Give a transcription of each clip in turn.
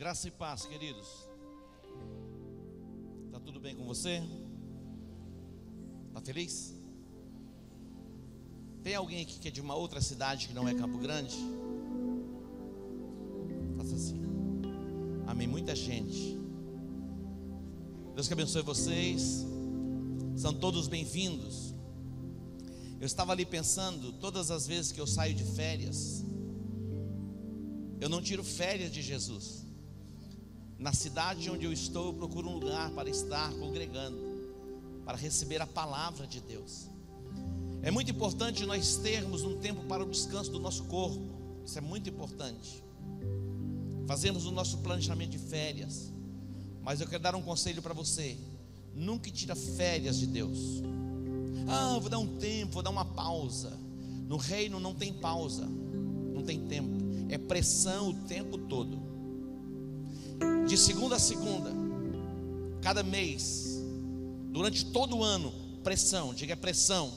Graça e paz, queridos. Tá tudo bem com você? Tá feliz? Tem alguém aqui que é de uma outra cidade que não é Campo Grande? Faça assim. Amém. Muita gente. Deus que abençoe vocês. São todos bem-vindos. Eu estava ali pensando, todas as vezes que eu saio de férias, eu não tiro férias de Jesus. Na cidade onde eu estou, eu procuro um lugar para estar congregando, para receber a palavra de Deus. É muito importante nós termos um tempo para o descanso do nosso corpo. Isso é muito importante. Fazemos o nosso planejamento de férias. Mas eu quero dar um conselho para você: nunca tira férias de Deus. Vou dar um tempo, vou dar uma pausa. No reino não tem pausa, não tem tempo, é pressão o tempo todo. De segunda a segunda, cada mês, durante todo o ano, pressão, diga pressão.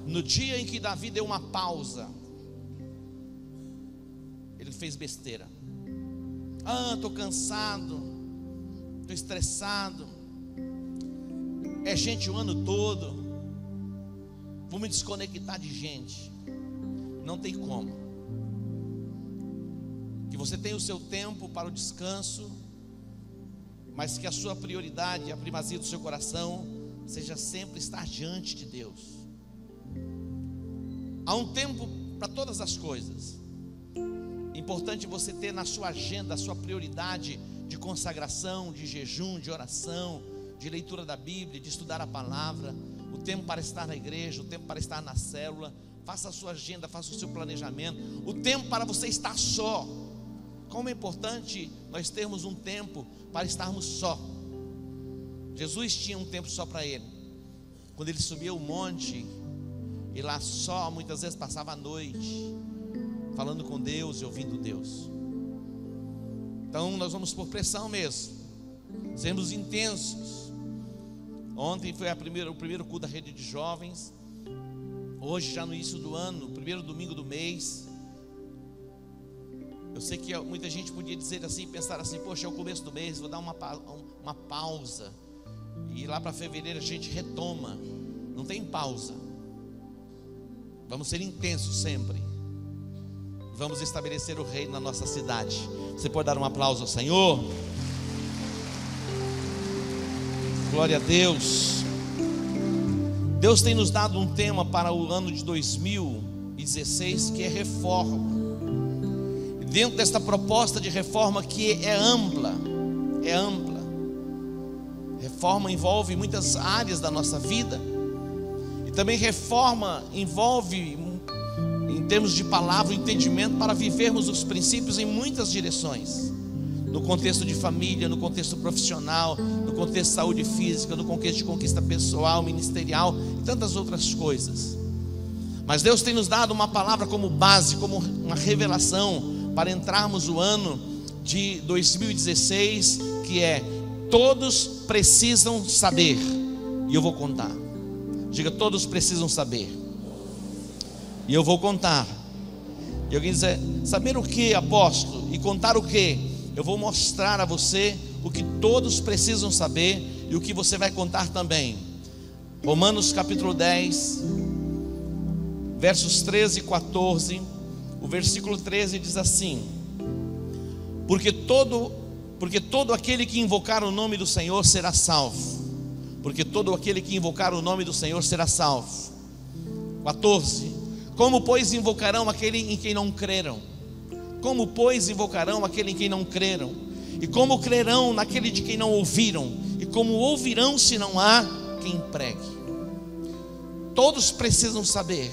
No dia em que Davi deu uma pausa, ele fez besteira. Estou cansado, estou estressado, é gente o ano todo, vou me desconectar de gente. Não tem como. Que você tenha o seu tempo para o descanso, mas que a sua prioridade, a primazia do seu coração, seja sempre estar diante de Deus. Há um tempo para todas as coisas. Importante você ter na sua agenda a sua prioridade de consagração, de jejum, de oração, de leitura da Bíblia, de estudar a palavra, o tempo para estar na igreja, o tempo para estar na célula. Faça a sua agenda, faça o seu planejamento, o tempo para você estar só. Como é importante nós termos um tempo para estarmos só. Jesus tinha um tempo só para ele. Quando ele subia o monte, e lá só, muitas vezes passava a noite falando com Deus e ouvindo Deus. Então nós vamos por pressão mesmo, sermos intensos. Ontem foi o primeiro culto da rede de jovens. Hoje, já no início do ano, primeiro domingo do mês. Eu sei que muita gente podia dizer assim, pensar assim: poxa, é o começo do mês, vou dar uma pausa, e lá para fevereiro a gente retoma. Não tem pausa. Vamos ser intensos sempre. Vamos estabelecer o reino na nossa cidade. Você pode dar um aplauso ao Senhor? Glória a Deus. Deus tem nos dado um tema para o ano de 2016, que é reforma. Dentro desta proposta de reforma, que é ampla, reforma envolve muitas áreas da nossa vida. E também reforma envolve, em termos de palavra, o entendimento para vivermos os princípios em muitas direções. No contexto de família, no contexto profissional, no contexto de saúde física, no contexto de conquista pessoal, ministerial e tantas outras coisas. Mas Deus tem nos dado uma palavra como base, como uma revelação, para entrarmos o ano de 2016, que é: todos precisam saber. E eu vou contar. Diga: todos precisam saber. E eu vou contar. E alguém diz: saber o que, apóstolo? E contar o que? Eu vou mostrar a você o que todos precisam saber e o que você vai contar também. Romanos capítulo 10, versos 13 e 14. O versículo 13 diz assim: porque todo aquele que invocar o nome do Senhor será salvo. Porque todo aquele que invocar o nome do Senhor será salvo. 14. Como pois invocarão aquele em quem não creram? Como pois invocarão aquele em quem não creram? E como crerão naquele de quem não ouviram? E como ouvirão se não há quem pregue? Todos precisam saber.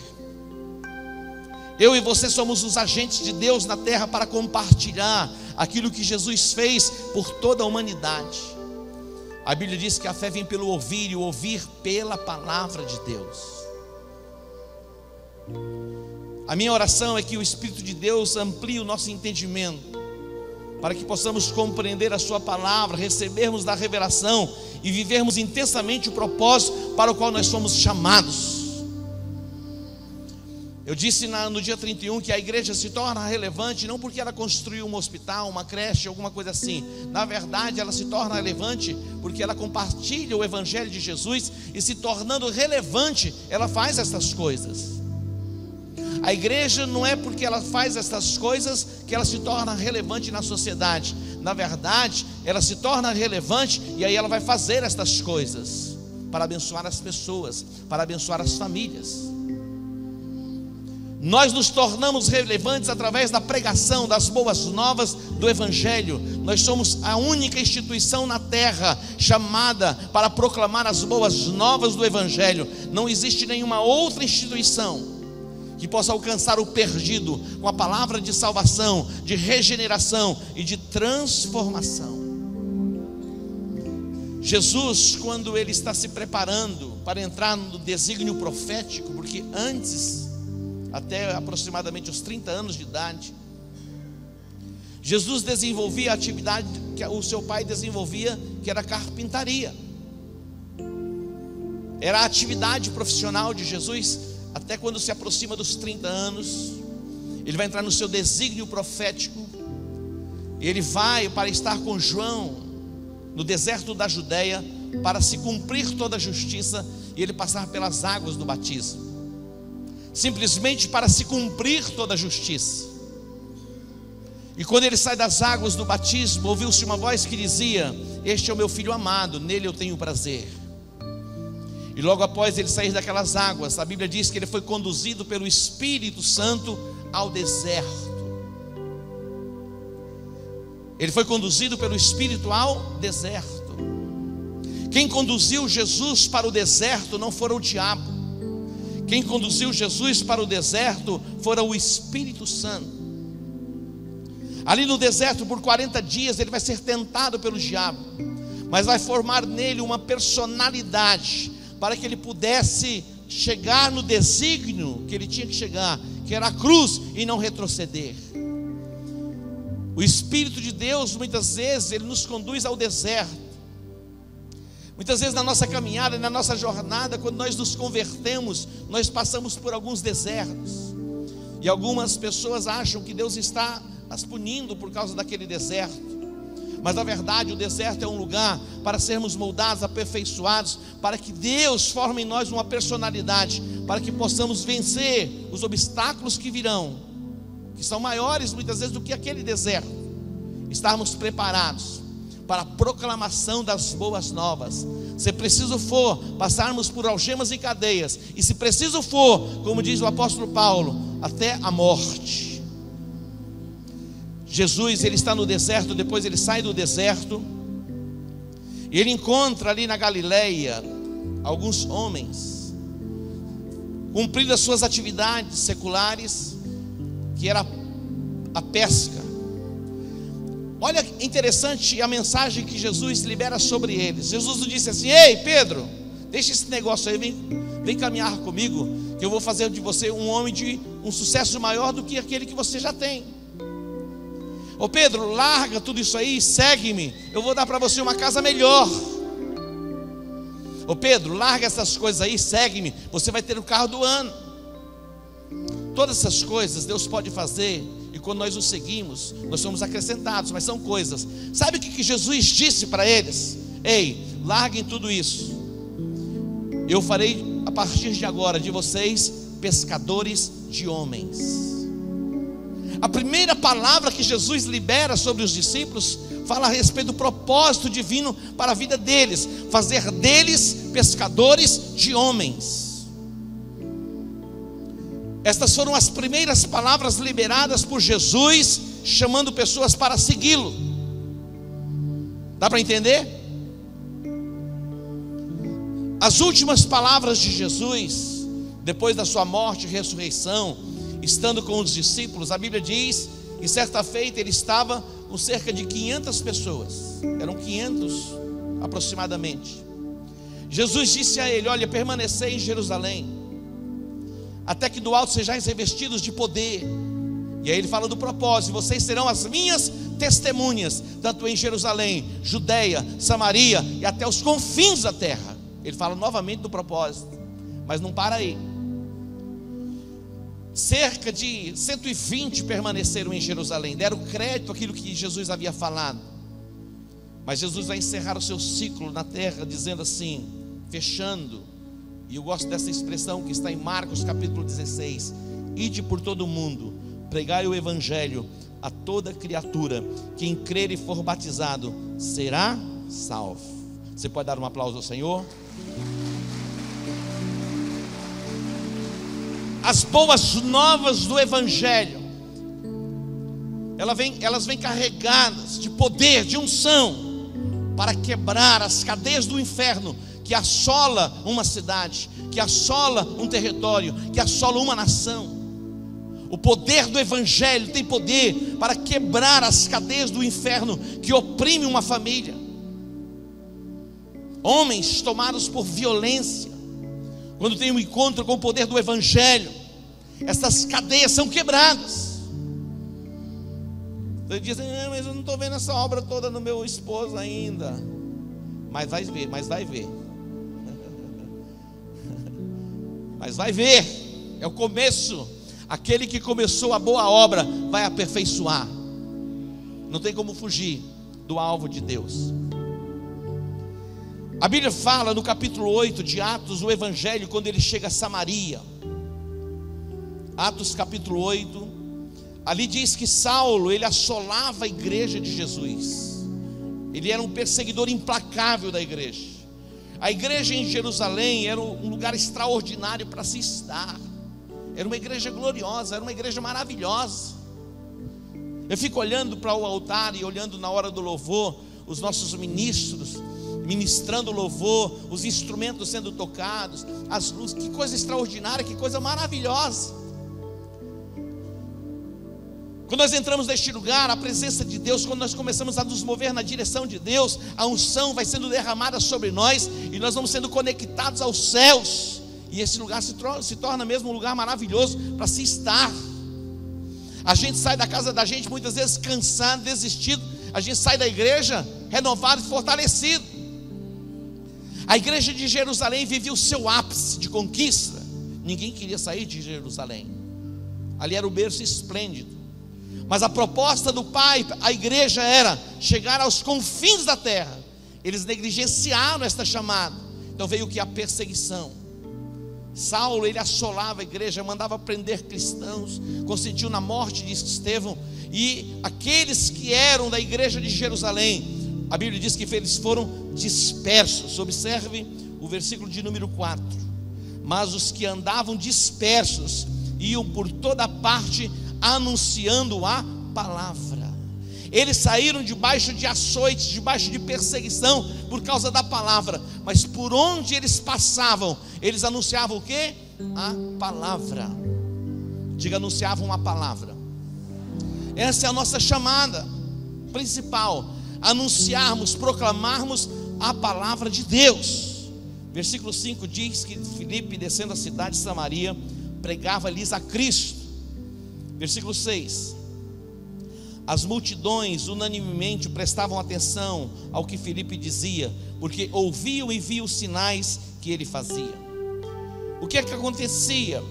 Eu e você somos os agentes de Deus na terra para compartilhar aquilo que Jesus fez por toda a humanidade. A Bíblia diz que a fé vem pelo ouvir, e o ouvir pela palavra de Deus. A minha oração é que o Espírito de Deus amplie o nosso entendimento, para que possamos compreender a sua palavra, recebermos da revelação e vivermos intensamente o propósito para o qual nós somos chamados. Eu disse no dia 31 que a igreja se torna relevante não porque ela construiu um hospital, uma creche, alguma coisa assim. Na verdade, ela se torna relevante porque ela compartilha o evangelho de Jesus, e se tornando relevante, ela faz essas coisas. A igreja não é porque ela faz essas coisas que ela se torna relevante na sociedade. Na verdade, ela se torna relevante e aí ela vai fazer estas coisas para abençoar as pessoas, para abençoar as famílias. Nós nos tornamos relevantes através da pregação das boas novas do evangelho. Nós somos a única instituição na terra chamada para proclamar as boas novas do evangelho. Não existe nenhuma outra instituição que possa alcançar o perdido com a palavra de salvação, de regeneração e de transformação. Jesus, quando ele está se preparando para entrar no desígnio profético, porque antes, até aproximadamente os 30 anos de idade, Jesus desenvolvia a atividade que o seu pai desenvolvia, que era a carpintaria. Era a atividade profissional de Jesus. Até quando se aproxima dos 30 anos, ele vai entrar no seu desígnio profético. Ele vai para estar com João no deserto da Judeia, para se cumprir toda a justiça e ele passar pelas águas do batismo, simplesmente para se cumprir toda a justiça. E quando ele sai das águas do batismo, ouviu-se uma voz que dizia: este é o meu filho amado, nele eu tenho prazer. E logo após ele sair daquelas águas, a Bíblia diz que ele foi conduzido pelo Espírito Santo ao deserto. Ele foi conduzido pelo Espírito ao deserto. Quem conduziu Jesus para o deserto não foi o diabo. Quem conduziu Jesus para o deserto foi o Espírito Santo. Ali no deserto, por 40 dias, ele vai ser tentado pelo diabo, mas vai formar nele uma personalidade, para que ele pudesse chegar no desígnio que ele tinha que chegar, que era a cruz, e não retroceder. O Espírito de Deus, muitas vezes, ele nos conduz ao deserto. Muitas vezes na nossa caminhada, na nossa jornada, quando nós nos convertemos, nós passamos por alguns desertos. E algumas pessoas acham que Deus está as punindo por causa daquele deserto. Mas na verdade o deserto é um lugar para sermos moldados, aperfeiçoados, para que Deus forme em nós uma personalidade, para que possamos vencer os obstáculos que virão, que são maiores muitas vezes do que aquele deserto. Estarmos preparados para a proclamação das boas novas. Se preciso for, passarmos por algemas e cadeias, e se preciso for, como diz o apóstolo Paulo, até a morte. Jesus, ele está no deserto, depois ele sai do deserto, e ele encontra ali na Galileia alguns homens, cumprindo as suas atividades seculares, que era a pesca. Olha interessante a mensagem que Jesus libera sobre eles. Jesus não disse assim: ei Pedro, deixa esse negócio aí, vem caminhar comigo, que eu vou fazer de você um homem de um sucesso maior do que aquele que você já tem. Ô Pedro, larga tudo isso aí, segue-me, eu vou dar para você uma casa melhor. Ô Pedro, larga essas coisas aí, segue-me, você vai ter o carro do ano. Todas essas coisas Deus pode fazer, e quando nós o seguimos, nós somos acrescentados, mas são coisas. Sabe o que Jesus disse para eles? Ei, larguem tudo isso, eu farei a partir de agora de vocês pescadores de homens. A primeira palavra que Jesus libera sobre os discípulos fala a respeito do propósito divino para a vida deles, fazer deles pescadores de homens. Estas foram as primeiras palavras liberadas por Jesus, chamando pessoas para segui-lo. Dá para entender? As últimas palavras de Jesus, depois da sua morte e ressurreição, estando com os discípulos, a Bíblia diz que certa feita ele estava com cerca de 500 pessoas, eram 500 aproximadamente. Jesus disse a ele: olha, permanecei em Jerusalém, até que do alto sejais revestidos de poder. E aí ele fala do propósito: vocês serão as minhas testemunhas, tanto em Jerusalém, Judeia, Samaria e até os confins da terra. Ele fala novamente do propósito, mas não para aí. Cerca de 120 permaneceram em Jerusalém, deram crédito àquilo que Jesus havia falado. Mas Jesus vai encerrar o seu ciclo na terra dizendo assim, fechando, e eu gosto dessa expressão que está em Marcos capítulo 16: ide por todo o mundo, pregai o evangelho a toda criatura, quem crer e for batizado será salvo. Você pode dar um aplauso ao Senhor? As boas novas do evangelho, elas vêm carregadas de poder, de unção, para quebrar as cadeias do inferno que assola uma cidade, que assola um território, que assola uma nação. O poder do evangelho tem poder para quebrar as cadeias do inferno que oprime uma família. Homens tomados por violência, quando tem um encontro com o poder do evangelho, essas cadeias são quebradas. Você diz, mas eu não estou vendo essa obra toda no meu esposo ainda. Mas vai ver. Mas vai ver. É o começo. Aquele que começou a boa obra vai aperfeiçoar. Não tem como fugir do alvo de Deus. A Bíblia fala no capítulo 8 de Atos, o evangelho, quando ele chega a Samaria. Atos capítulo 8, ali diz que Saulo, ele assolava a igreja de Jesus. Ele era um perseguidor implacável da igreja. A igreja em Jerusalém era um lugar extraordinário para se estar. Era uma igreja gloriosa, era uma igreja maravilhosa. Eu fico olhando para o altar e olhando na hora do louvor, os nossos ministros ministrando louvor, os instrumentos sendo tocados, as luzes, que coisa extraordinária, que coisa maravilhosa. Quando nós entramos neste lugar, a presença de Deus, quando nós começamos a nos mover na direção de Deus, a unção vai sendo derramada sobre nós, e nós vamos sendo conectados aos céus, e esse lugar se torna mesmo um lugar maravilhoso para se estar. A gente sai da casa da gente muitas vezes cansado, desistido. A gente sai da igreja renovado e fortalecido. A igreja de Jerusalém vivia o seu ápice de conquista. Ninguém queria sair de Jerusalém. Ali era o berço esplêndido. Mas a proposta do Pai, a igreja, era chegar aos confins da terra. Eles negligenciaram esta chamada. Então veio o que? A perseguição. Saulo, ele assolava a igreja, mandava prender cristãos, consentiu na morte de Estevão. E aqueles que eram da igreja de Jerusalém, a Bíblia diz que eles foram dispersos. Observe o versículo de número 4. Mas os que andavam dispersos iam por toda parte anunciando a palavra. Eles saíram debaixo de açoites, debaixo de perseguição por causa da palavra. Mas por onde eles passavam, eles anunciavam o quê? A palavra. Diga, anunciavam a palavra. Essa é a nossa chamada principal: anunciarmos, proclamarmos a palavra de Deus. Versículo 5 diz que Filipe, descendo a cidade de Samaria, pregava-lhes a Cristo. Versículo 6: as multidões unanimemente prestavam atenção ao que Filipe dizia, porque ouviam e viam os sinais que ele fazia. O que é que acontecia?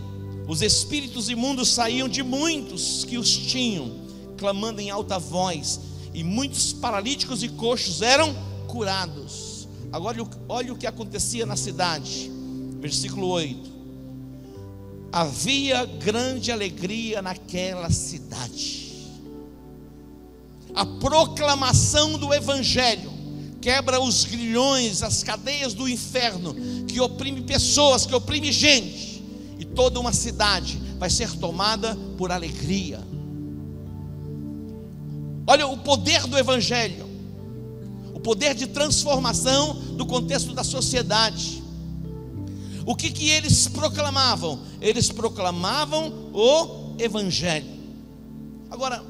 Os espíritos imundos saíam de muitos que os tinham, clamando em alta voz, e muitos paralíticos e coxos eram curados. Agora olha o que acontecia na cidade. Versículo 8: havia grande alegria naquela cidade. A proclamação do evangelho quebra os grilhões, as cadeias do inferno que oprime pessoas, que oprime gente, e toda uma cidade vai ser tomada por alegria. Olha o poder do evangelho, o poder de transformação do contexto da sociedade. O que eles proclamavam? Eles proclamavam o evangelho. Agora,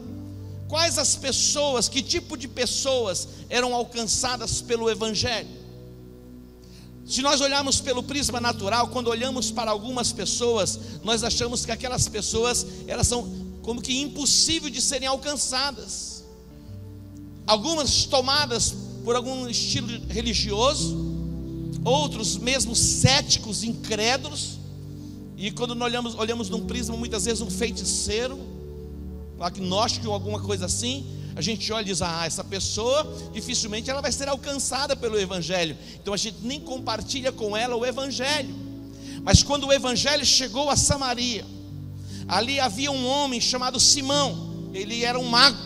quais as pessoas, que tipo de pessoas eram alcançadas pelo evangelho? Se nós olharmos pelo prisma natural, quando olhamos para algumas pessoas, nós achamos que aquelas pessoas, elas são como que impossíveis de serem alcançadas. Algumas tomadas por algum estilo religioso, outros mesmo céticos, incrédulos, E quando nós olhamos num prisma, muitas vezes um feiticeiro, um agnóstico ou alguma coisa assim, a gente olha e diz: essa pessoa dificilmente ela vai ser alcançada pelo Evangelho, então a gente nem compartilha com ela o Evangelho. Mas quando o Evangelho chegou a Samaria, ali havia um homem chamado Simão. Ele era um mago,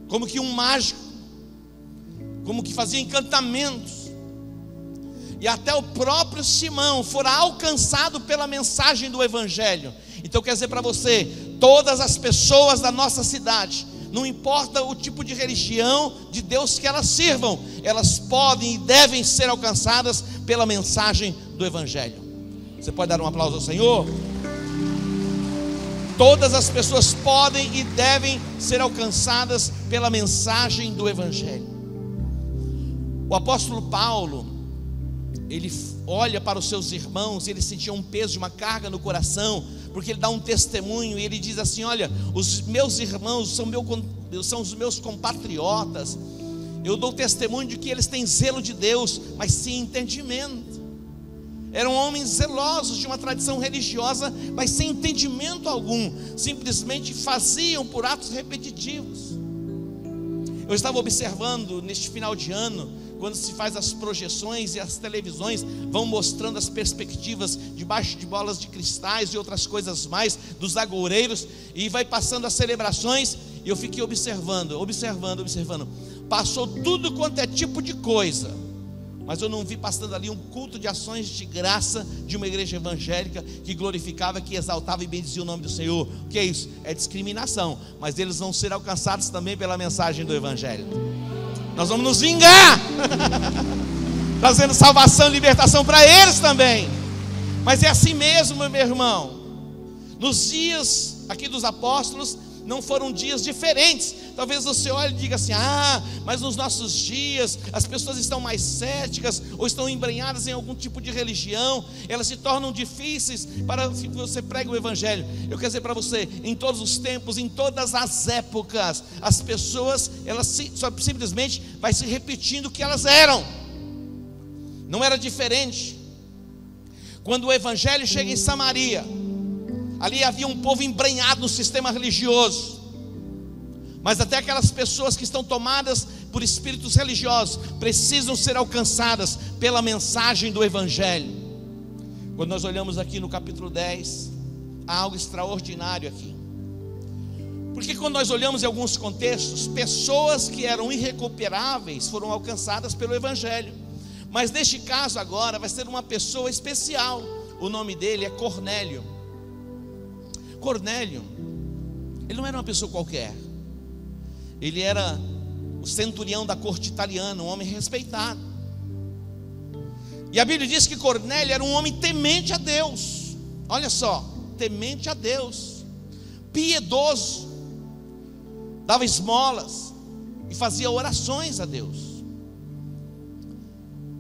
como que um mágico, como que fazia encantamentos. E até o próprio Simão fora alcançado pela mensagem do Evangelho. Então quer dizer para você, todas as pessoas da nossa cidade, não importa o tipo de religião de Deus que elas sirvam, elas podem e devem ser alcançadas pela mensagem do Evangelho. Você pode dar um aplauso ao Senhor? Todas as pessoas podem e devem ser alcançadas pela mensagem do Evangelho. O apóstolo Paulo, ele olha para os seus irmãos e ele sentia um peso, uma carga no coração, porque ele dá um testemunho e ele diz assim: olha, os meus irmãos são os meus compatriotas. Eu dou testemunho de que eles têm zelo de Deus, mas sem entendimento. Eram homens zelosos de uma tradição religiosa, mas sem entendimento algum, simplesmente faziam por atos repetitivos. Eu estava observando neste final de ano, quando se faz as projeções e as televisões vão mostrando as perspectivas debaixo de bolas de cristais e outras coisas mais, dos agoureiros, e vai passando as celebrações, e eu fiquei observando. Passou tudo quanto é tipo de coisa, mas eu não vi passando ali um culto de ações de graça de uma igreja evangélica que glorificava, que exaltava e bendizia o nome do Senhor. O que é isso? É discriminação, mas eles vão ser alcançados também pela mensagem do Evangelho. Nós vamos nos vingar, trazendo salvação e libertação para eles também. Mas é assim mesmo, meu irmão. Nos dias aqui dos apóstolos, não foram dias diferentes. Talvez você olhe e diga assim: mas nos nossos dias as pessoas estão mais céticas, ou estão embrenhadas em algum tipo de religião, elas se tornam difíceis para que você pregue o Evangelho. Eu quero dizer para você, em todos os tempos, em todas as épocas, as pessoas, elas simplesmente vai se repetindo o que elas eram. Não era diferente. Quando o Evangelho chega em Samaria, ali havia um povo embrenhado no sistema religioso, mas até aquelas pessoas que estão tomadas por espíritos religiosos precisam ser alcançadas pela mensagem do Evangelho. Quando nós olhamos aqui no capítulo 10, há algo extraordinário aqui, porque quando nós olhamos em alguns contextos, pessoas que eram irrecuperáveis foram alcançadas pelo Evangelho, mas neste caso agora vai ser uma pessoa especial. O nome dele é Cornélio. Cornélio, ele não era uma pessoa qualquer. Ele era o centurião da corte italiana, um homem respeitado. E a Bíblia diz que Cornélio era um homem temente a Deus. Olha só, temente a Deus, piedoso, dava esmolas e fazia orações a Deus.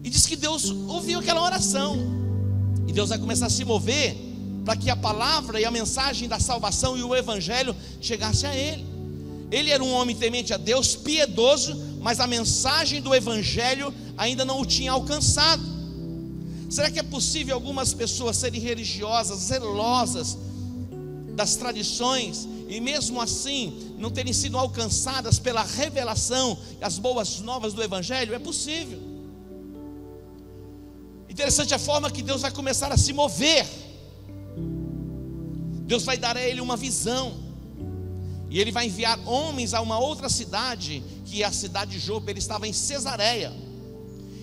E diz que Deus ouviu aquela oração, e Deus vai começar a se mover para que a palavra e a mensagem da salvação e o Evangelho chegasse a ele. Ele era um homem temente a Deus, piedoso, mas a mensagem do Evangelho ainda não o tinha alcançado. Será que é possível algumas pessoas serem religiosas, zelosas das tradições, e mesmo assim não terem sido alcançadas pela revelação e as boas novas do Evangelho? É possível. Interessante a forma que Deus vai começar a se mover. Deus vai dar a ele uma visão, e ele vai enviar homens a uma outra cidade, que é a cidade de Jope. Ele estava em Cesareia,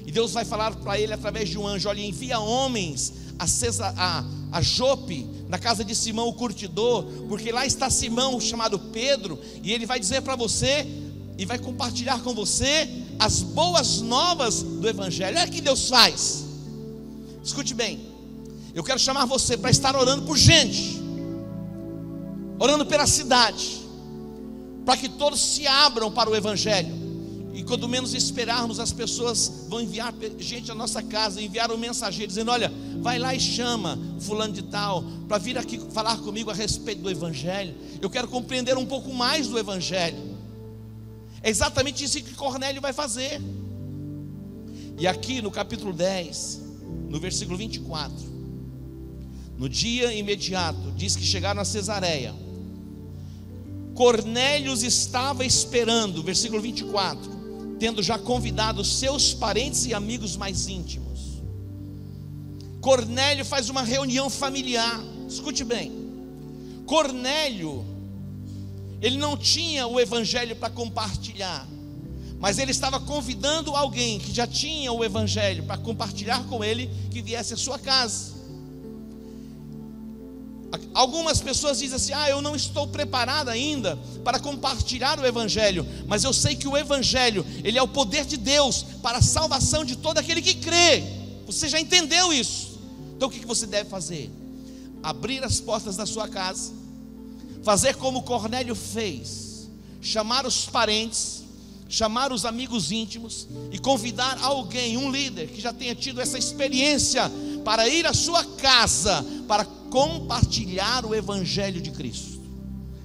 e Deus vai falar para ele através de um anjo: olha, envia homens a Jope, na casa de Simão o curtidor, porque lá está Simão, chamado Pedro, e ele vai dizer para você, e vai compartilhar com você as boas novas do Evangelho. Olha o que Deus faz. Escute bem, eu quero chamar você para estar orando por gente, orando pela cidade, para que todos se abram para o Evangelho. E quando menos esperarmos, as pessoas vão enviar gente à nossa casa, enviar um mensageiro dizendo: olha, vai lá e chama fulano de tal para vir aqui falar comigo a respeito do Evangelho. Eu quero compreender um pouco mais do Evangelho. É exatamente isso que Cornélio vai fazer. E aqui no capítulo 10, no versículo 24, No dia imediato, diz que chegaram a Cesareia. Cornélio estava esperando, versículo 24, tendo já convidado seus parentes e amigos mais íntimos. Cornélio faz uma reunião familiar. Escute bem, Cornélio, ele não tinha o evangelho para compartilhar, mas ele estava convidando alguém que já tinha o evangelho para compartilhar com ele, que viesse à sua casa. Algumas pessoas dizem assim: eu não estou preparado ainda para compartilhar o evangelho, mas eu sei que o evangelho, ele é o poder de Deus para a salvação de todo aquele que crê. Você já entendeu isso? Então o que você deve fazer? Abrir as portas da sua casa, fazer como Cornélio fez, chamar os parentes, chamar os amigos íntimos e convidar alguém, um líder que já tenha tido essa experiência, para ir à sua casa, para compartilhar o evangelho de Cristo.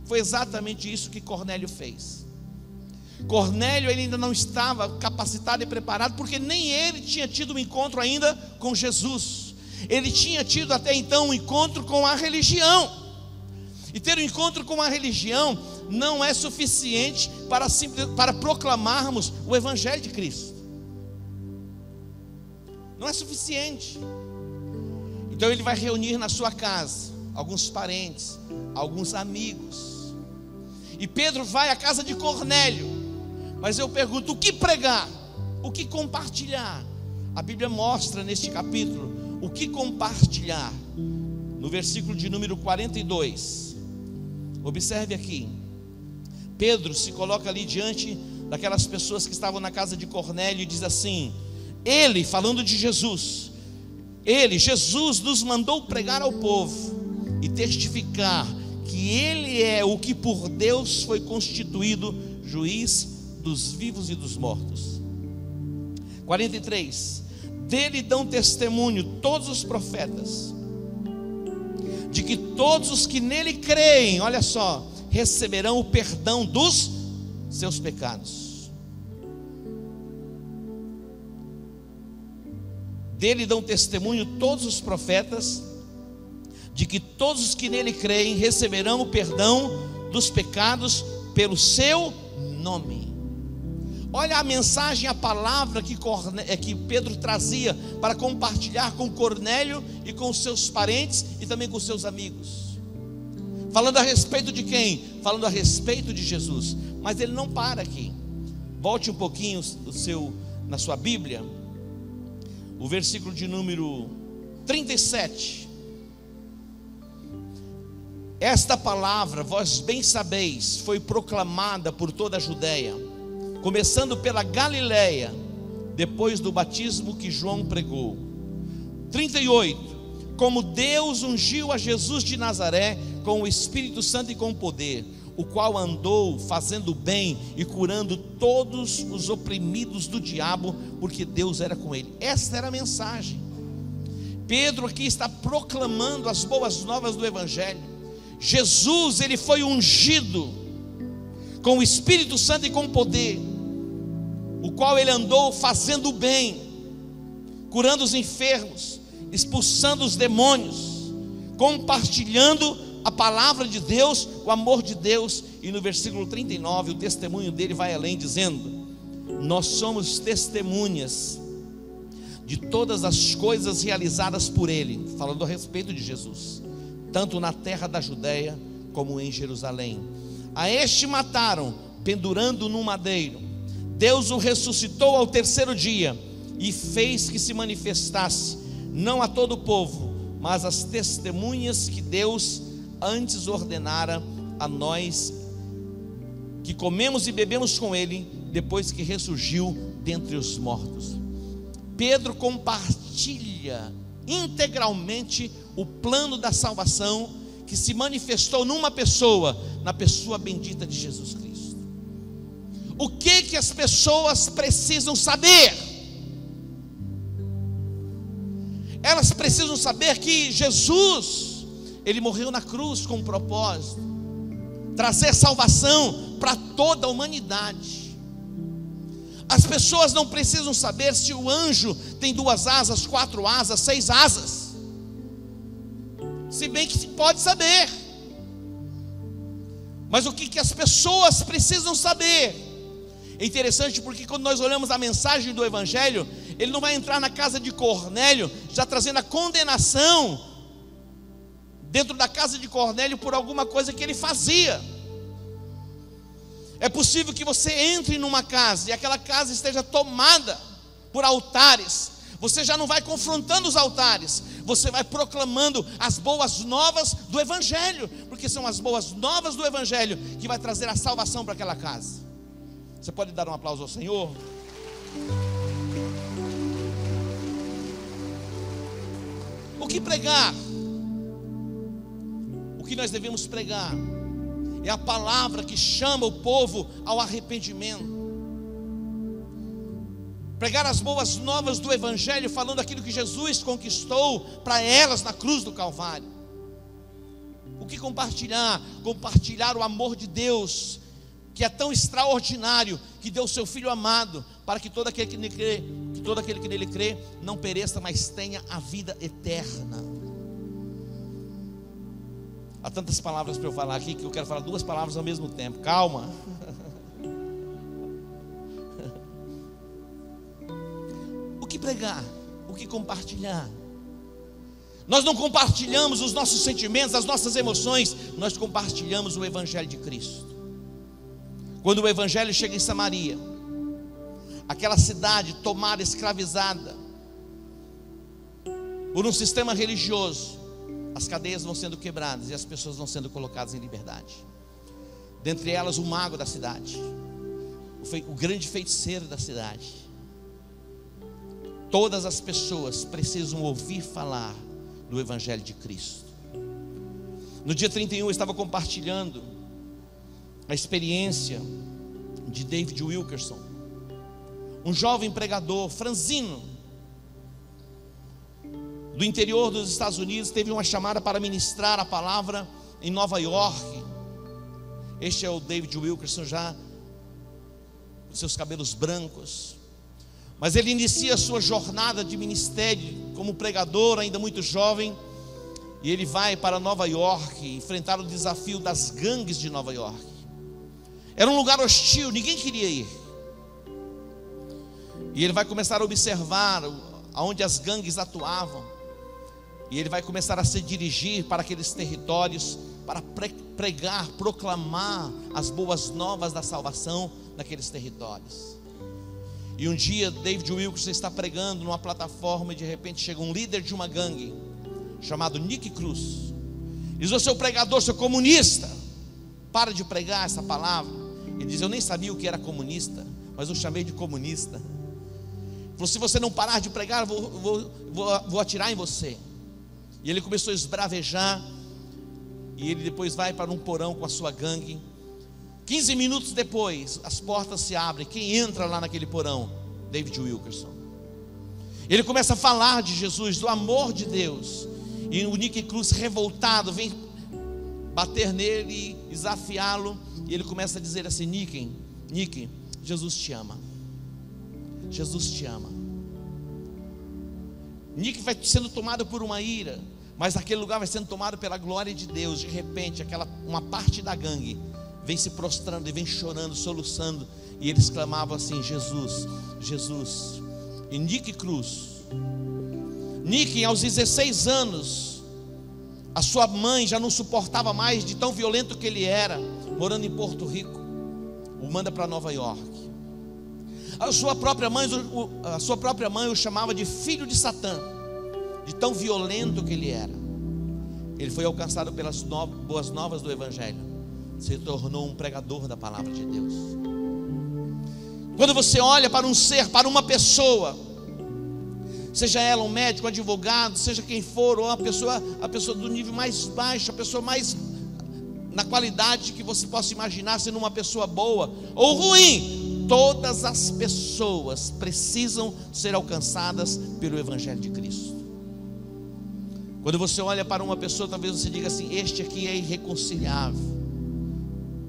Foi exatamente isso que Cornélio fez. Cornélio, ele ainda não estava capacitado e preparado, porque nem ele tinha tido um encontro ainda com Jesus. Ele tinha tido até então um encontro com a religião. E ter um encontro com a religião não é suficiente para proclamarmos o evangelho de Cristo. Não é suficiente. Então ele vai reunir na sua casa alguns parentes, alguns amigos. E Pedro vai à casa de Cornélio. Mas eu pergunto: o que pregar? O que compartilhar? A Bíblia mostra neste capítulo o que compartilhar. No versículo de número 42. Observe aqui. Pedro se coloca ali diante daquelas pessoas que estavam na casa de Cornélio e diz assim: ele, falando de Jesus, Jesus nos mandou pregar ao povo e testificar que ele é o que por Deus foi constituído juiz dos vivos e dos mortos. 43. Dele dão testemunho todos os profetas, de que todos os que nele creem, olha só, receberão o perdão dos seus pecados. Dele dão testemunho todos os profetas, de que todos os que nele creem receberão o perdão dos pecados pelo seu nome. Olha a mensagem, a palavra que Pedro trazia para compartilhar com Cornélio e com os seus parentes e também com os seus amigos. Falando a respeito de quem? Falando a respeito de Jesus. Mas ele não para aqui. Volte um pouquinho na sua Bíblia, o versículo de número 37. Esta palavra, vós bem sabeis, foi proclamada por toda a Judeia, começando pela Galileia, depois do batismo que João pregou. 38. Como Deus ungiu a Jesus de Nazaré com o Espírito Santo e com poder, o qual andou fazendo bem e curando todos os oprimidos do diabo, porque Deus era com ele. Esta era a mensagem. Pedro aqui está proclamando as boas novas do Evangelho. Jesus, ele foi ungido com o Espírito Santo e com poder, o qual ele andou fazendo bem, curando os enfermos, expulsando os demônios, compartilhando a palavra de Deus, o amor de Deus. E no versículo 39, o testemunho dele vai além, dizendo: nós somos testemunhas de todas as coisas realizadas por ele, falando a respeito de Jesus, tanto na terra da Judeia como em Jerusalém. A este mataram, pendurando num madeiro. Deus o ressuscitou ao terceiro dia e fez que se manifestasse, não a todo o povo, mas às testemunhas que Deus antes ordenara a nós, que comemos e bebemos com ele, depois que ressurgiu dentre os mortos. Pedro compartilha integralmente o plano da salvação que se manifestou numa pessoa, na pessoa bendita de Jesus Cristo. O que as pessoas precisam saber? Elas precisam saber que Jesus, ele morreu na cruz com um propósito: trazer salvação para toda a humanidade. As pessoas não precisam saber se o anjo tem 2 asas, 4 asas, 6 asas. Se bem que se pode saber. Mas o que as pessoas precisam saber? É interessante porque quando nós olhamos a mensagem do Evangelho, ele não vai entrar na casa de Cornélio já trazendo a condenação dentro da casa de Cornélio por alguma coisa que ele fazia. É possível que você entre numa casa e aquela casa esteja tomada por altares. Você já não vai confrontando os altares, você vai proclamando as boas novas do Evangelho, porque são as boas novas do Evangelho que vai trazer a salvação para aquela casa. Você pode dar um aplauso ao Senhor? O que pregar? O que nós devemos pregar é a palavra que chama o povo ao arrependimento. Pregar as boas novas do Evangelho, falando aquilo que Jesus conquistou para elas na cruz do Calvário. O que compartilhar? Compartilhar o amor de Deus, que é tão extraordinário, que deu o seu Filho amado, para que todo aquele que nele crê, não pereça, mas tenha a vida eterna. Há tantas palavras para eu falar aqui, que eu quero falar duas palavras ao mesmo tempo. Calma. O que pregar? O que compartilhar? Nós não compartilhamos os nossos sentimentos, as nossas emoções, nós compartilhamos o Evangelho de Cristo. Quando o Evangelho chega em Samaria, aquela cidade tomada, escravizada por um sistema religioso, as cadeias vão sendo quebradas e as pessoas vão sendo colocadas em liberdade. Dentre elas o mago da cidade, o grande feiticeiro da cidade. Todas as pessoas precisam ouvir falar do Evangelho de Cristo. No dia 31 eu estava compartilhando a experiência de David Wilkerson, um jovem pregador franzino do interior dos Estados Unidos. Teve uma chamada para ministrar a palavra em Nova York. Este é o David Wilkerson, já com seus cabelos brancos, mas ele inicia a sua jornada de ministério como pregador, ainda muito jovem, e ele vai para Nova York enfrentar o desafio das gangues de Nova York. Era um lugar hostil, ninguém queria ir. E ele vai começar a observar aonde as gangues atuavam, e ele vai começar a se dirigir para aqueles territórios para pregar, proclamar as boas novas da salvação naqueles territórios. E um dia David Wilkerson está pregando numa plataforma e de repente chega um líder de uma gangue chamado Nick Cruz. Diz: "Ô seu pregador, seu comunista, para de pregar essa palavra." Ele diz: "Eu nem sabia o que era comunista, mas eu chamei de comunista." Ele falou: "Se você não parar de pregar, vou atirar em você." E ele começou a esbravejar, e ele depois vai para um porão com a sua gangue. 15 minutos depois, as portas se abrem. Quem entra lá naquele porão? David Wilkerson. Ele começa a falar de Jesus, do amor de Deus. E o Nick Cruz, revoltado, vem bater nele e desafiá-lo. E ele começa a dizer assim: Nick, Jesus te ama. Jesus te ama. Nick vai sendo tomado por uma ira, mas aquele lugar vai sendo tomado pela glória de Deus. De repente, uma parte da gangue vem se prostrando e vem chorando, soluçando, e eles clamavam assim: Jesus, Jesus. E Nick Cruz, aos 16 anos, a sua mãe já não suportava mais de tão violento que ele era, morando em Porto Rico, o manda para Nova York. A sua própria mãe o chamava de filho de Satã, de tão violento que ele era. Ele foi alcançado pelas boas novas do Evangelho, se tornou um pregador da palavra de Deus. Quando você olha para um ser, para uma pessoa, seja ela um médico, um advogado, seja quem for, ou a pessoa do nível mais baixo, a pessoa mais na qualidade que você possa imaginar, sendo uma pessoa boa ou ruim, todas as pessoas precisam ser alcançadas pelo Evangelho de Cristo. Quando você olha para uma pessoa, talvez você diga assim: este aqui é irreconciliável,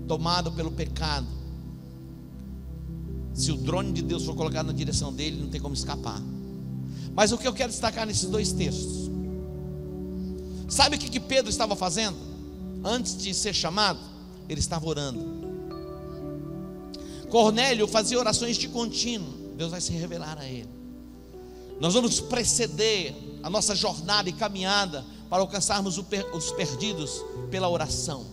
tomado pelo pecado. Se o drone de Deus for colocado na direção dele, não tem como escapar. Mas o que eu quero destacar nesses dois textos: Sabe o que Pedro estava fazendo? Antes de ser chamado, ele estava orando. Cornélio fazia orações de contínuo. Deus vai se revelar a ele. Nós vamos preceder a nossa jornada e caminhada para alcançarmos os perdidos pela oração.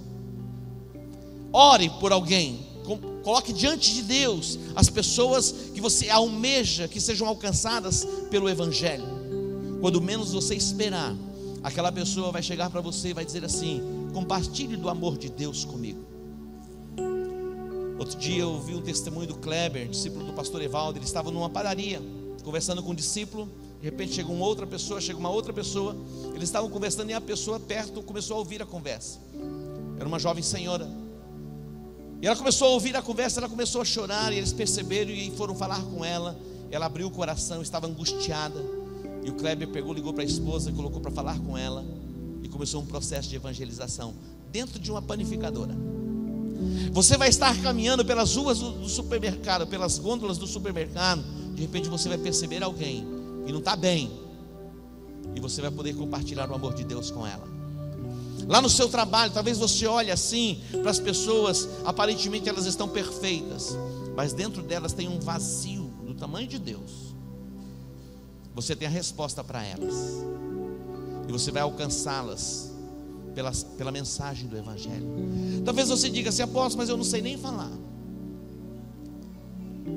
Ore por alguém. Coloque diante de Deus as pessoas que você almeja que sejam alcançadas pelo Evangelho. Quando menos você esperar, aquela pessoa vai chegar para você e vai dizer assim: compartilhe do amor de Deus comigo. Outro dia eu ouvi um testemunho do Kleber, discípulo do pastor Evaldo. Ele estava numa padaria, conversando com um discípulo. De repente chega uma outra pessoa, eles estavam conversando e a pessoa perto começou a ouvir a conversa. Era uma jovem senhora. E ela começou a ouvir a conversa, ela começou a chorar. E eles perceberam e foram falar com ela. Ela abriu o coração, estava angustiada. E o Kleber ligou para a esposa, colocou para falar com ela. E começou um processo de evangelização dentro de uma panificadora. Você vai estar caminhando pelas ruas do supermercado, pelas gôndolas do supermercado. De repente você vai perceber alguém que não está bem, e você vai poder compartilhar o amor de Deus com ela. Lá no seu trabalho, talvez você olhe assim para as pessoas, aparentemente elas estão perfeitas, mas dentro delas tem um vazio do tamanho de Deus. Você tem a resposta para elas, e você vai alcançá-las pela mensagem do Evangelho. Talvez você diga assim: apóstolo, mas eu não sei nem falar.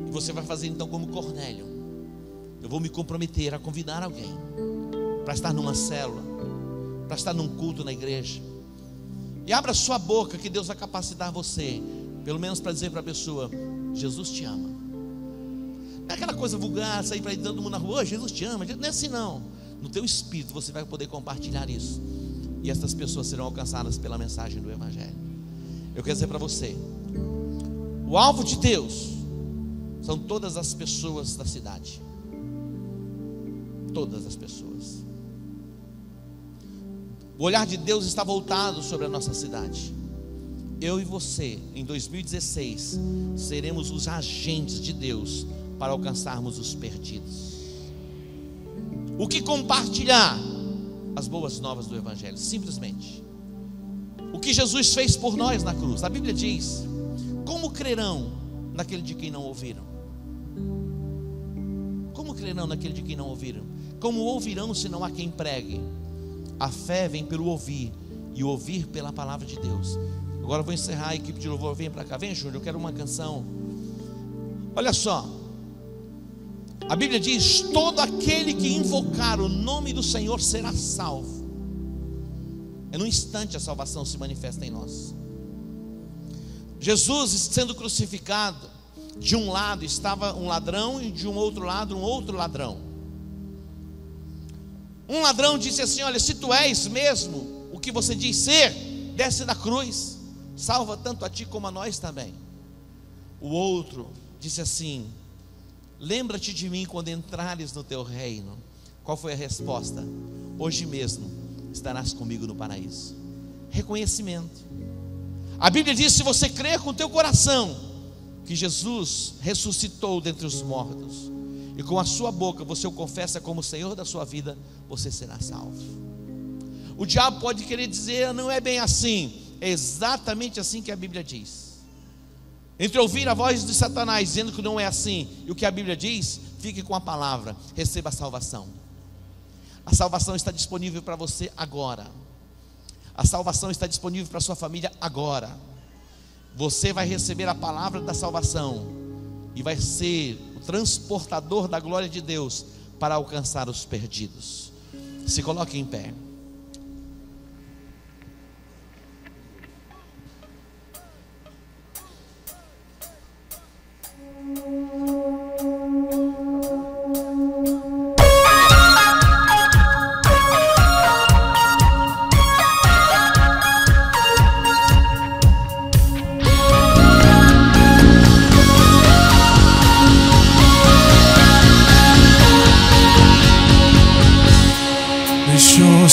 E você vai fazer então como Cornélio: eu vou me comprometer a convidar alguém para estar numa célula, para estar num culto na igreja. E abra sua boca, que Deus vai capacitar você, pelo menos para dizer para a pessoa: Jesus te ama. Não é aquela coisa vulgar, sair para ir todo mundo na rua: Jesus te ama. Não é assim não. No teu espírito você vai poder compartilhar isso, e essas pessoas serão alcançadas pela mensagem do Evangelho. Eu quero dizer para você: o alvo de Deus são todas as pessoas da cidade. Todas as pessoas. O olhar de Deus está voltado sobre a nossa cidade. Eu e você, em 2016, seremos os agentes de Deus para alcançarmos os perdidos. O que compartilhar? As boas novas do Evangelho, simplesmente. O que Jesus fez por nós na cruz. A Bíblia diz: como crerão naquele de quem não ouviram? Como crerão naquele de quem não ouviram? Como ouvirão se não há quem pregue? A fé vem pelo ouvir, e ouvir pela palavra de Deus. Agora eu vou encerrar. A equipe de louvor vem para cá. Vem, Júlio, eu quero uma canção. Olha só, a Bíblia diz: todo aquele que invocar o nome do Senhor será salvo. É num instante a salvação se manifesta em nós. Jesus sendo crucificado, de um lado estava um ladrão, e de um outro lado um outro ladrão. Um ladrão disse assim: olha, se tu és mesmo o que você diz ser, desce da cruz, salva tanto a ti como a nós também. O outro disse assim: lembra-te de mim quando entrares no teu reino. Qual foi a resposta? Hoje mesmo estarás comigo no paraíso. Reconhecimento. A Bíblia diz: se você crer com o teu coração que Jesus ressuscitou dentre os mortos, e com a sua boca você o confessa como o Senhor da sua vida, você será salvo. O diabo pode querer dizer: não é bem assim. É exatamente assim que a Bíblia diz. Entre ouvir a voz de Satanás dizendo que não é assim, e o que a Bíblia diz, fique com a palavra, receba a salvação. A salvação está disponível para você agora. A salvação está disponível para a sua família agora. Você vai receber a palavra da salvação e vai ser o transportador da glória de Deus para alcançar os perdidos. Se coloque em pé.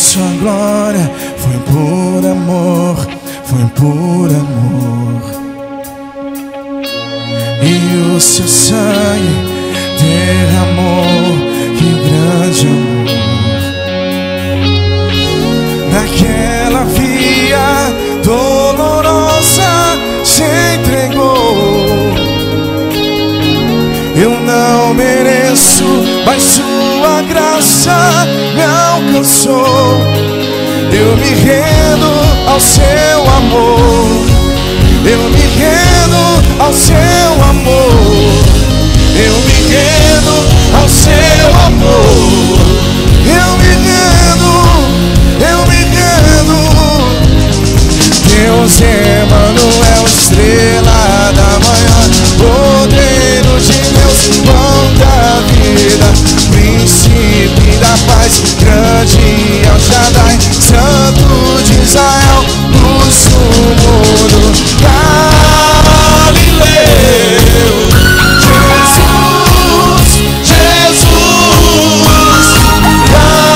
Sua glória foi por amor, foi por amor. E o seu sangue derramou, que grande amor. naquela via dolorosa se entregou. Eu não mereço, mas sua graça me alcançou. Eu me rendo ao seu amor. Eu me rendo ao seu amor. Eu me rendo ao seu amor. Eu me rendo, eu me rendo. Deus Emanuel, estrela da manhã, Cordeiro de Deus, pão da vida, príncipe da paz, grande El Shaddai, Santo de Israel, luz do mundo, Galileu. Jesus, Jesus, Galileu.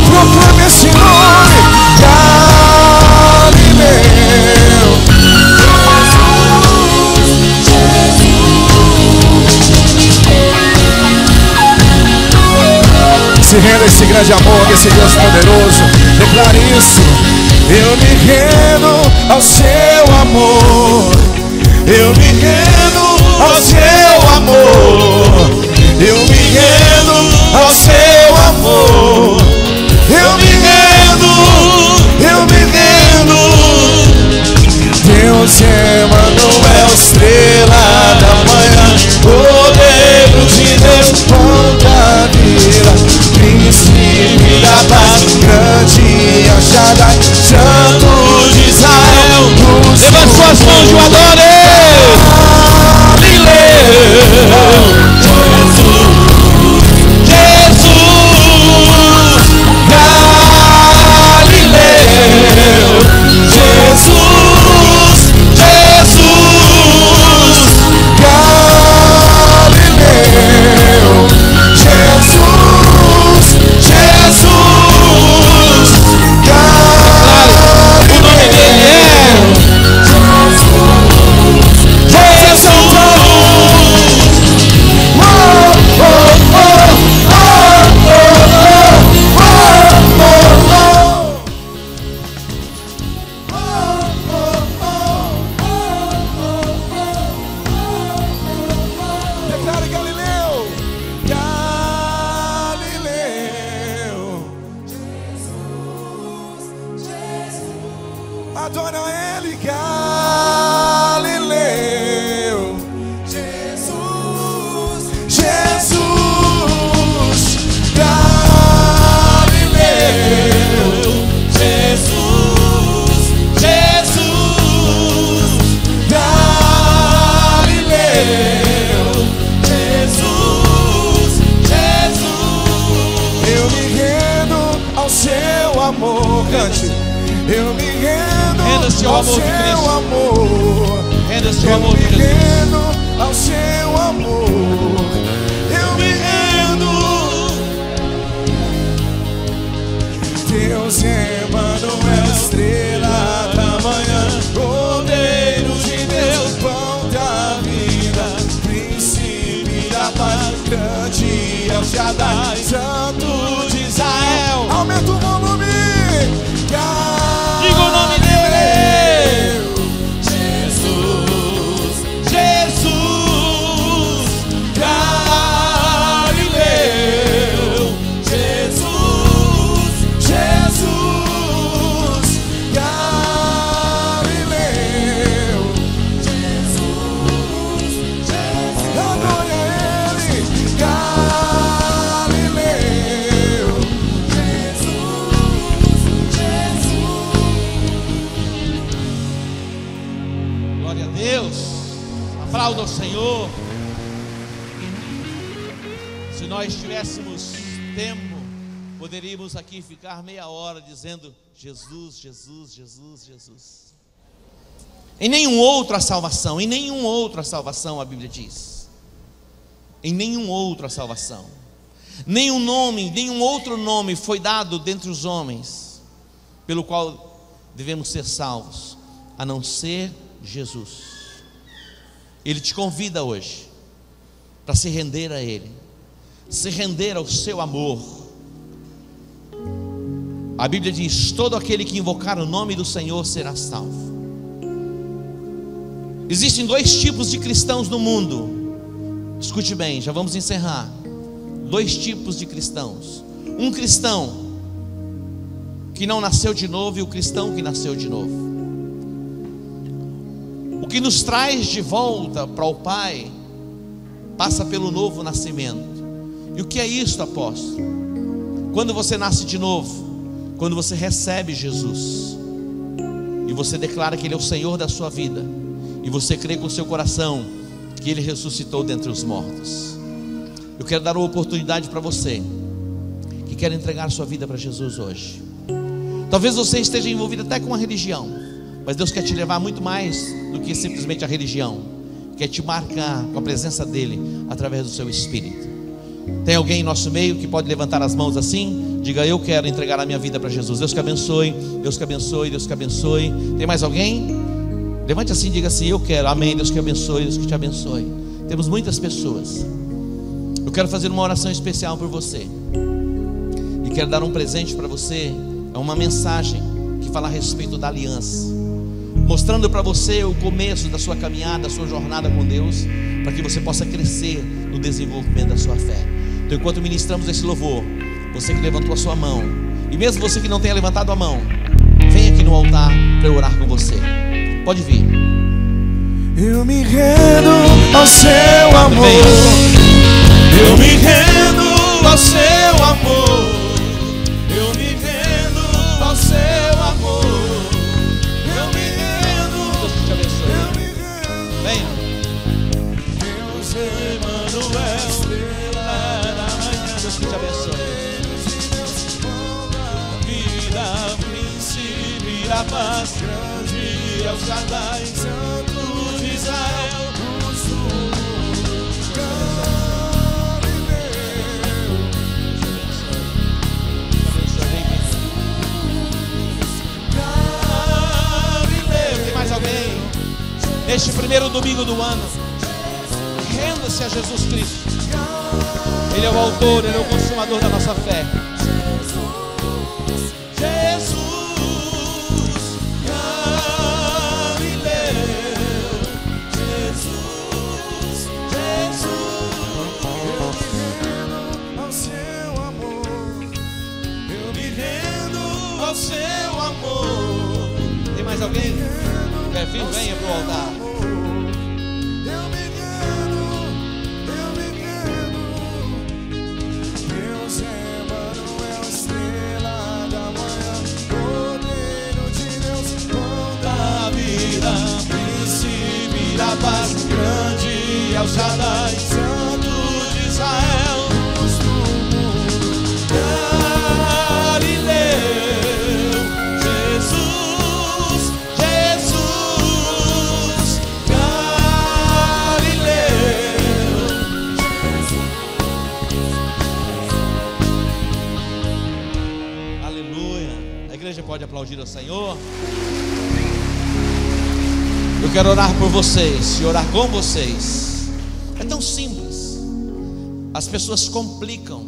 Proclame esse nome, Galileu. Se renda a esse grande amor, esse Deus poderoso. Declare isso. Eu me rendo ao seu amor. Eu me rendo ao seu amor. Eu me rendo ao seu amor. Eu me rendo, eu me rendo. Deus Emanuel, estrela da manhã, Cordeiro de Deus, pão da vida, príncipe da paz, grande El Shaddai, Santo de Israel. Levante suas mãos e o adore. Adora Ele, Galileu. Jesus, Jesus, Galileu. Jesus, Jesus, Galileu. Jesus, Jesus. Eu me rendo ao seu amor. Cante. Eu me rendo ao seu amor. Renda-se ao amor de Eu me Jesus. rendo ao seu amor. Eu me rendo. Deus Emanuel, estrela da manhã, Cordeiro de Deus, pão da vida, príncipe da paz, grande El Shaddai, Santo de Israel. Aumenta o volume. Diga o nome dele. Jesus, Jesus, Galileu. Jesus, Jesus, Galileu. Jesus, Jesus. Adore Ele, Galileu. Glória a Deus. Aplauda ao Senhor. Se nós tivéssemos tempo, poderíamos aqui ficar meia hora dizendo Jesus, Jesus, Jesus, Jesus. Em nenhum outro a salvação, em nenhum outro a salvação, a Bíblia diz. Em nenhum outro a salvação. Nenhum outro nome foi dado dentre os homens, pelo qual devemos ser salvos, a não ser Jesus. Ele te convida hoje para se render a Ele, se render ao seu amor. A Bíblia diz: todo aquele que invocar o nome do Senhor será salvo. Existem dois tipos de cristãos no mundo. Escute bem, já vamos encerrar. Dois tipos de cristãos: um cristão que não nasceu de novo e o cristão que nasceu de novo. O que nos traz de volta para o Pai passa pelo novo nascimento. E o que é isso, apóstolo? Quando você nasce de novo, quando você recebe Jesus e você declara que Ele é o Senhor da sua vida, e você crê com o seu coração que Ele ressuscitou dentre os mortos. Eu quero dar uma oportunidade para você que quer entregar sua vida para Jesus hoje. Talvez você esteja envolvido até com a religião, mas Deus quer te levar muito mais do que simplesmente a religião. Quer te marcar com a presença dEle através do seu Espírito. Tem alguém em nosso meio que pode levantar as mãos assim? Diga: eu quero entregar a minha vida para Jesus. Deus que abençoe, Deus que abençoe, Deus que abençoe. Tem mais alguém? Levante assim, diga assim: eu quero. Amém. Deus que abençoe, Deus que te abençoe. Temos muitas pessoas. Eu quero fazer uma oração especial por você, e quero dar um presente para você. É uma mensagem que fala a respeito da aliança, mostrando para você o começo da sua caminhada, da sua jornada com Deus, para que você possa crescer no desenvolvimento da sua fé. Então, enquanto ministramos esse louvor, você que levantou a sua mão, e mesmo você que não tenha levantado a mão, vem aqui no altar para eu orar com você. Pode vir. Eu me rendo ao seu amor. Eu me rendo ao seu amor. Eu me rendo ao seu amor. Eu me rendo. Deus te abençoe. Eu me rendo. Venha. Deus Emanuel, estrela da manhã. Deus que te abençoe. Vida, príncipe da paz, grande é o Shaddai, Santo de Israel. Tem mais alguém? Neste primeiro domingo do ano, renda-se a Jesus Cristo. Ele é o autor, Ele é o consumador da nossa fé. Seu amor. Tem mais alguém? Quer vir? Venha para o altar. Eu me rendo. Deus Emanuel, estrela da manhã, Cordeiro de Deus, pão da vida, príncipe da paz, grande é o Shaddai, Santo de Israel, luz do mundo, Galileu. Pode aplaudir ao Senhor. Eu quero orar por vocês e orar com vocês. É tão simples. As pessoas complicam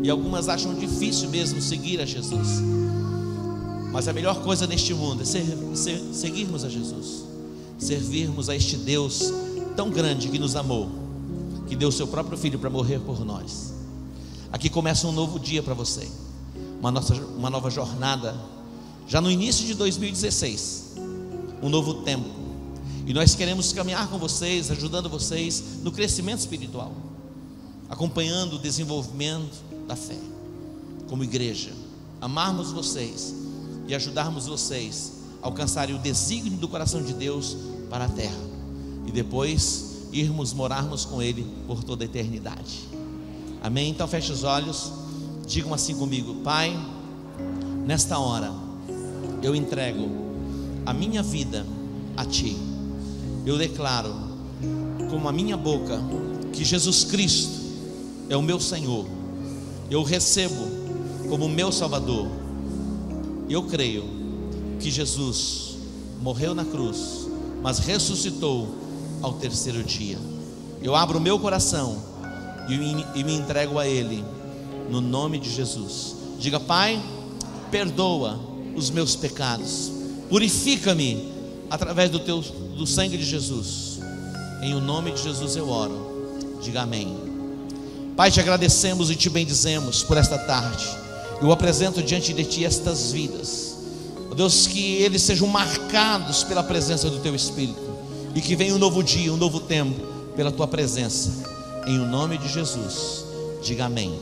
e algumas acham difícil mesmo seguir a Jesus. Mas a melhor coisa neste mundo é seguirmos a Jesus, servirmos a este Deus tão grande que nos amou, que deu o seu próprio Filho para morrer por nós. Aqui começa um novo dia para você, uma nova jornada, já no início de 2016, um novo tempo, e nós queremos caminhar com vocês, ajudando vocês no crescimento espiritual, acompanhando o desenvolvimento da fé, como igreja, amarmos vocês e ajudarmos vocês a alcançarem o desígnio do coração de Deus para a terra, e depois morarmos com Ele por toda a eternidade. Amém? Então feche os olhos, digam assim comigo: Pai, nesta hora eu entrego a minha vida a Ti. Eu declaro com a minha boca que Jesus Cristo é o meu Senhor. Eu recebo como meu Salvador. Eu creio que Jesus morreu na cruz, mas ressuscitou ao terceiro dia. Eu abro o meu coração e me entrego a Ele, no nome de Jesus. Diga: Pai, perdoa os meus pecados, purifica-me através do sangue de Jesus. Em o nome de Jesus eu oro. Diga amém. Pai, te agradecemos e te bendizemos por esta tarde. Eu apresento diante de ti estas vidas, Deus, que eles sejam marcados pela presença do teu Espírito, e que venha um novo dia, um novo tempo, pela tua presença. Em o nome de Jesus, diga amém.